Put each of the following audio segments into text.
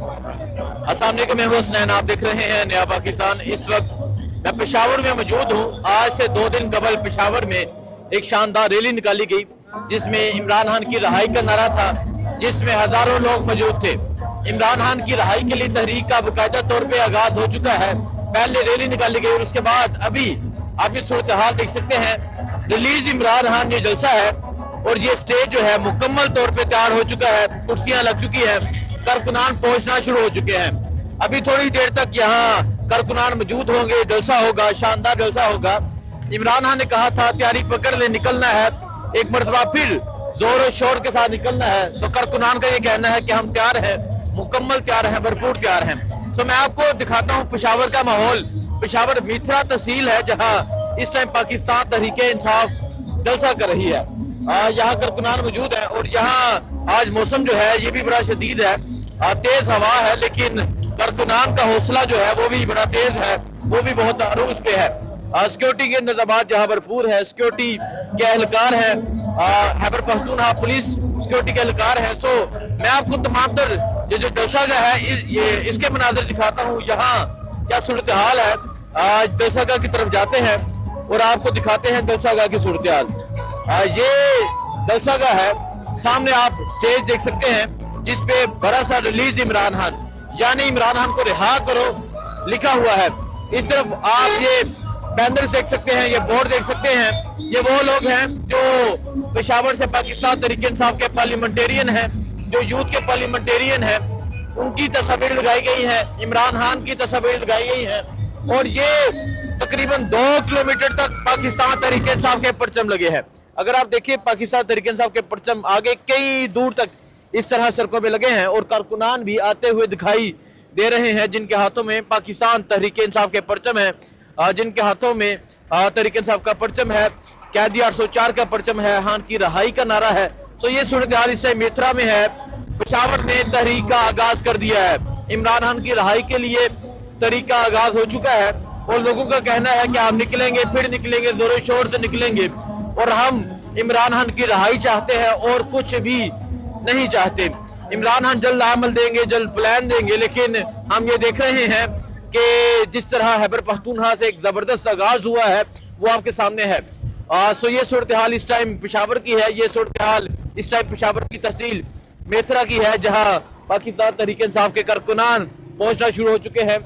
अस्सलाम वालेकुम, मैं हुसनैन, आप देख रहे हैं नया पाकिस्तान। इस वक्त मैं पेशावर में मौजूद हूँ। आज से 2 दिन कबल पेशावर में एक शानदार रैली निकाली गई जिसमें इमरान खान की रहाई का नारा था, जिसमें हजारों लोग मौजूद थे। इमरान खान की रहाई के लिए तहरीक का बाकायदा तौर पर आगाज हो चुका है। पहले रैली निकाली गई और उसके बाद अभी आप ये सूरत हाल देख सकते हैं। रिलीज इमरान खान ये जलसा है और ये स्टेज जो है मुकम्मल तौर पे तैयार हो चुका है, कुर्सियां लग चुकी है, कारकुनान पहुंचना शुरू हो चुके हैं। अभी थोड़ी देर तक यहाँ कारकुनान मौजूद होंगे, जलसा होगा, शानदार जलसा होगा। इमरान खान ने कहा था तैयारी पकड़ ले, निकलना है, एक मरतबा फिर जोर और शोर के साथ निकलना है। तो कारकुनान का ये कहना है कि हम तैयार हैं, मुकम्मल तैयार हैं, भरपूर तैयार हैं। तो मैं आपको दिखाता हूँ पेशावर का माहौल। पेशावर मीथरा तहसील है जहाँ इस टाइम पाकिस्तान तहरीके इंसाफ जलसा कर रही है। यहाँ कारकुनान मौजूद है और यहाँ आज मौसम जो है ये भी बड़ा शदीद है, तेज हवा है, लेकिन कारकुनान का हौसला जो है वो भी बड़ा तेज है, वो भी बहुत अरूज पे है। सिक्योरिटी के इंतजाम जहाँ भरपूर है, सिक्योरिटी के एहलकार है, खैबर पख्तूनख्वा पुलिस सिक्योरिटी के एहलकार है। सो मैं आपको तमाम तर ये जो जलसागाह है ये इसके मनाजिर दिखाता हूँ, यहाँ क्या सूरत हाल है। आज जलसागाह की तरफ जाते हैं और आपको दिखाते हैं जलसागाह की सूरत हाल। ये जलसागाह है, सामने आप स्टेज देख सकते हैं जिसपे बड़ा सा रिलीज इमरान खान यानी इमरान खान को रिहा करो लिखा हुआ है। इस तरफ आप ये बैनर्स देख सकते हैं, ये बोर्ड देख सकते हैं। ये वो लोग हैं जो पेशावर से पाकिस्तान तहरीक इंसाफ के पार्लियामेंटेरियन हैं, जो यूथ के पार्लियामेंटेरियन हैं, उनकी तस्वीर लगाई गई है, इमरान खान की तस्वीर लगाई गई है। और ये तकरीबन 2 किलोमीटर तक पाकिस्तान तहरीक इंसाफ के परचम लगे हैं। अगर आप देखिए पाकिस्तान तहरीक इंसाफ के परचम आगे कई दूर तक इस तरह सड़कों पे लगे हैं और कारकुनान भी आते हुए दिखाई दे रहे हैं जिनके हाथों में पाकिस्तान तहरीक इंसाफ के परचम है, जिनके हाथों में तहरीक इंसाफ का परचम है, कैदी 804 का परचम है, खान की रहाई का नारा है। तो ये सूरत हाल इससे मीथरा में है। पेशावर ने तहरीक का आगाज कर दिया है, इमरान खान की रहाई के लिए तहरीक का आगाज हो चुका है और लोगों का कहना है कि हम निकलेंगे, फिर निकलेंगे, जोरों शोर से निकलेंगे और हम इमरान खान की रहाई चाहते हैं और कुछ भी नहीं चाहते। इमरान खान जल्द अमल देंगे, जल्द प्लान देंगे, लेकिन हम ये देख रहे हैं कि जिस तरह खैबर पख्तूनख्वा से एक जबरदस्त आगाज हुआ है वो आपके सामने है। सो ये सूरत हाल इस टाइम पेशावर की है, ये सूरत हाल इस टाइम पेशावर की तहसील मेथरा की है जहां पाकिस्तान तहरीक इंसाफ के कारकुनान पहुंचना शुरू हो चुके हैं।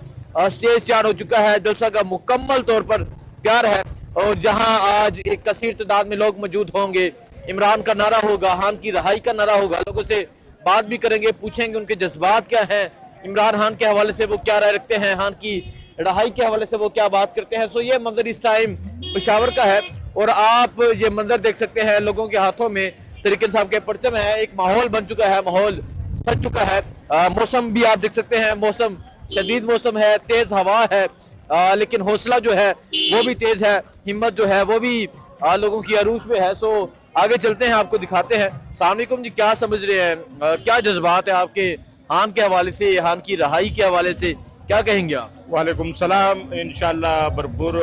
स्टेज तैयार हो चुका है, जलसा का मुकम्मल तौर पर तैयार है और जहां आज एक कसीर तादाद में लोग मौजूद होंगे। इमरान का नारा होगा, खान की रहाई का नारा होगा। लोगों से बात भी करेंगे, पूछेंगे उनके जज्बात क्या हैं, इमरान खान के हवाले से वो क्या राय रखते हैं, खान की रहाई के हवाले से वो क्या बात करते हैं। सो ये मंजर इस टाइम पेशावर का है और आप ये मंजर देख सकते हैं, लोगों के हाथों में तहरीक इंसाफ के परचम है। एक माहौल बन चुका है, माहौल सज चुका है। मौसम भी आप देख सकते हैं, मौसम शदीद मौसम है, तेज हवा है, लेकिन हौसला जो है वो भी तेज है, हिम्मत जो है वो भी लोगों की अरूज पे है। सो आगे चलते हैं, आपको दिखाते हैं। अस्सलाम जी, क्या समझ रहे हैं, क्या जज्बात है आपके खान के हवाले से, खान की रहाई के हवाले से क्या कहेंगे आप? वालेकुम सलाम। इंशाल्लाह भरपूर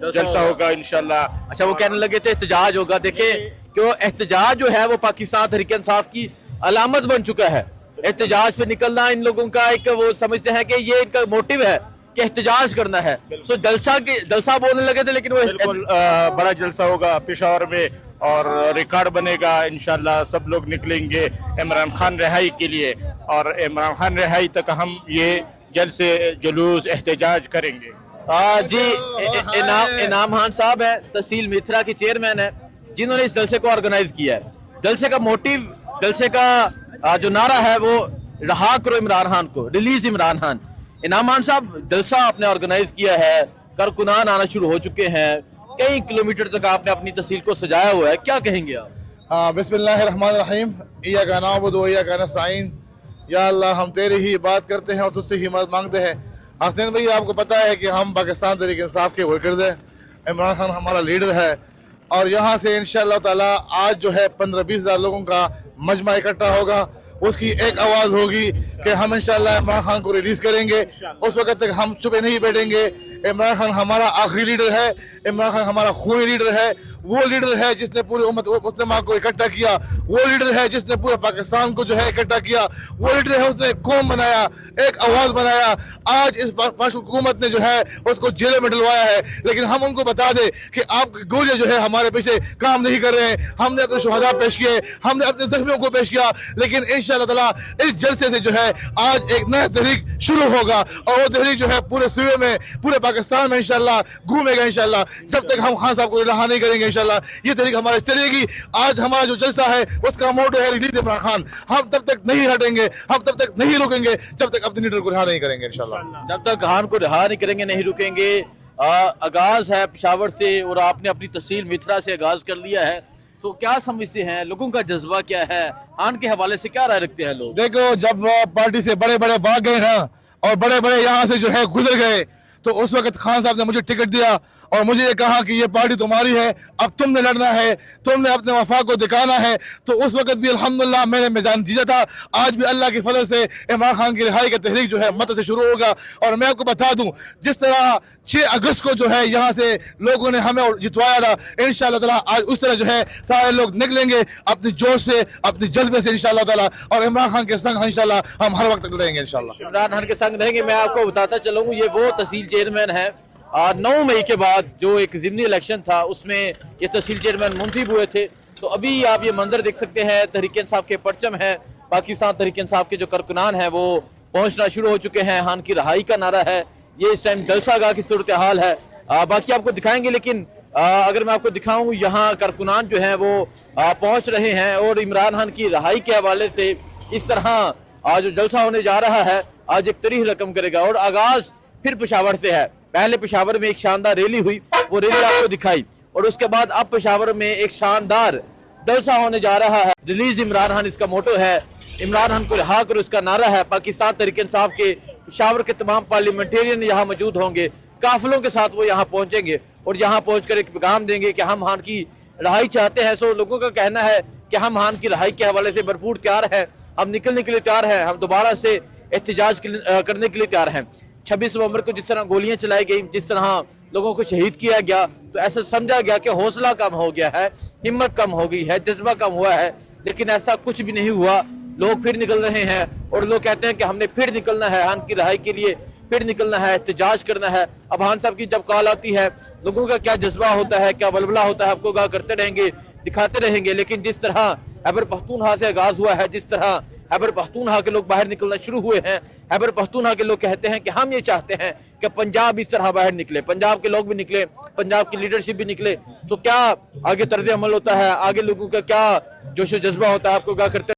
जलसा होगा इंशाल्लाह। अच्छा, वो कहने लगे थे एहतजाज होगा। देखे क्यों एहतजाज जो है वो पाकिस्तान तहरीक इंसाफ की अलामत बन चुका है। एहतजाज पे निकलना इन लोगों का एक वो समझते हैं कि ये इनका मोटिव है कि एहतजाज करना है। सो जलसा बोलने लगे थे, लेकिन वो बिल्कुल बड़ा जलसा होगा पेशावर में और रिकॉर्ड बनेगा इंशाल्लाह। सब लोग निकलेंगे इमरान खान रिहाई के लिए और इमरान खान रिहाई तक हम ये जलसे जुलूस एहतजाज करेंगे। जी, इनाम खान साहब है, तहसील मीथरा के चेयरमैन है, जिन्होंने इस जलसे को ऑर्गेनाइज किया है। जलसे का मोटिव, जलसे का जो नारा है वो रहा करो इमरान खान को, रिलीज इमरान खान। इनाम खान साहब, जलसा आपने ऑर्गेनाइज किया है, कारकुनान आना शुरू हो चुके हैं, कई किलोमीटर तक आपने अपनी तहसील को सजाया हुआ है, क्या कहेंगे आप? बिस्मिल्लाहिर्रहमानिर्रहीम, इय्याका नअबुदु व इय्याका नस्तईन। या अल्लाह, हम तेरी ही इबादत करते हैं और तुझसे ही मदद मांगते हैं। हसनैन भाई, आपको पता है कि हम पाकिस्तान तहरीक इंसाफ के वर्कर्स हैं, इमरान खान हमारा लीडर है और यहाँ से इंशाअल्लाह ताला आज जो है 15-20 हज़ार लोगों का मजमा इकट्ठा होगा। उसकी एक आवाज़ होगी कि हम इंशाअल्लाह इमरान खान को रिलीज़ करेंगे। उस वक्त तक हम चुपे नहीं बैठेंगे। इमरान खान हमारा आखिरी लीडर है, इमरान खान हमारा खूनी लीडर है, वो लीडर है जिसने पूरी उम्मत मुस्लिमा को इकट्ठा किया, वो लीडर है जिसने पूरे पाकिस्तान को जो है इकट्ठा किया, वो लीडर है उसने कौम बनाया, एक आवाज बनाया। आज इस हुकूमत ने जो है उसको जेल में डलवाया है, लेकिन हम उनको बता दें कि आपके गोलियां जो है हमारे पीछे काम नहीं कर रहे हैं। हमने अपने शुहदा पेश किए, हमने अपने जख्मियों को पेश किया, लेकिन इंशाअल्लाह ताला इस जलसे से जो है आज एक नया तहरीक शुरू होगा और वो तहरीक जो है पूरे सूबे में, पूरे पाकिस्तान में इंशाअल्लाह घूमेगा इंशाअल्लाह। जब तक हम खान साहब को रिहा नहीं करेंगे इंशाअल्लाह ये तहरीक हमारी चलेगी। आज हमारा जो जलसा है उसका मोटो है रिलीज इमरान खान। हम तब तक नहीं हटेंगे, हम तब तक नहीं रुकेंगे जब तक अपने लीडर को रिहा नहीं करेंगे इंशाअल्लाह। जब तक खान को रिहा नहीं करेंगे नहीं रुकेंगे। आगाज है पेशावर से और आपने अपनी तहसील मिथरा से आगाज कर लिया है, तो क्या समझते हैं, लोगों का जज्बा क्या है, खान के हवाले से क्या राय रखते हैं लोग? देखो, जब पार्टी से बड़े बड़े भाग गए ना और बड़े बड़े यहाँ से जो है गुजर गए, तो उस वक्त खान साहब ने मुझे टिकट दिया और मुझे ये कहा कि ये पार्टी तुम्हारी है, अब तुमने लड़ना है, तुमने अपने वफा को दिखाना है। तो उस वक्त भी अल्हम्दुलिल्लाह मैंने मैदान जीता था। आज भी अल्लाह की फजल से इमरान खान की रिहाई का तहरीक जो है मत से शुरू होगा। और मैं आपको बता दूं, जिस तरह 6 अगस्त को जो है यहाँ से लोगों ने हमें जितवाया था, इंशाअल्लाह ताला आज उस तरह जो है सारे लोग निकलेंगे अपने जोश से, अपने जज्बे से इंशाअल्लाह ताला, और इमरान खान के संग इंशाअल्लाह हम हर वक्त रहेंगे इंशाअल्लाह। इमरान खान के संग रहेंगे। मैं आपको बताता चलूँ, ये वो तहसील चेयरमैन है। 9 मई के बाद जो एक ज़िमनी इलेक्शन था उसमें ये तहसील चेयरमैन मुंतखब हुए थे। तो अभी आप ये मंजर देख सकते हैं, तहरीक इंसाफ के परचम है, पाकिस्तान तहरीक इंसाफ के जो कारकुनान है वो पहुंचना शुरू हो चुके हैं। खान की रहाई का नारा है, ये इस टाइम जलसागाह की सूरत हाल है। बाकी आपको दिखाएंगे, लेकिन अगर मैं आपको दिखाऊं, यहाँ कारकुनान जो है वो पहुंच रहे हैं और इमरान खान की रहाई के हवाले से इस तरह आज जो जलसा होने जा रहा है आज एक तरीह रकम करेगा। और आगाज फिर पेशावर से है। पहले पेशावर में एक शानदार रैली हुई, वो रैली आपको दिखाई, और उसके बाद अब पेशावर में एक शानदार जलसा होने जा रहा है। रिलीज इमरान खान इसका मोटो है, इमरान खान को रिहा करो इसका नारा है। पाकिस्तान तहरीक इंसाफ के पेशावर के तमाम पार्लियामेंटेरियन यहाँ मौजूद होंगे, काफिलों के साथ वो यहाँ पहुंचेंगे और यहाँ पहुंचकर एक पैगाम देंगे कि हम खान की रहाई चाहते हैं। सो लोगों का कहना है कि हम खान की रहाई के हवाले से भरपूर तैयार है, हम निकलने के लिए तैयार हैं, हम दोबारा से एहतजाज करने के लिए तैयार हैं। 26 नवंबर को जिस तरह गोलियां चलाई गई, जिस तरह लोगों को शहीद किया गया, तो ऐसा समझा गया कि हौसला कम हो गया है, हिम्मत कम हो गई है, जज्बा कम हुआ है, लेकिन ऐसा कुछ भी नहीं हुआ। लोग फिर निकल रहे हैं और लोग कहते हैं कि हमने फिर निकलना है खान की रहाई के लिए, फिर निकलना है, एहतजाज करना है। अब खान साहब की जब कॉल आती है, लोगों का क्या जज्बा होता है, क्या वलवला होता है, आपको आगाह करते रहेंगे, दिखाते रहेंगे। लेकिन जिस तरह खैबर पख्तूनख्वा से आगाज हुआ है, जिस तरह खैबर पख्तूनख्वा के लोग बाहर निकलना शुरू हुए हैं, खैबर पख्तूनख्वा के लोग कहते हैं कि हम ये चाहते हैं कि पंजाब इस तरह बाहर निकले, पंजाब के लोग भी निकले, पंजाब की लीडरशिप भी निकले। तो क्या आगे तर्ज अमल होता है, आगे लोगों का क्या जोश जज्बा होता है, आपको आगाह करते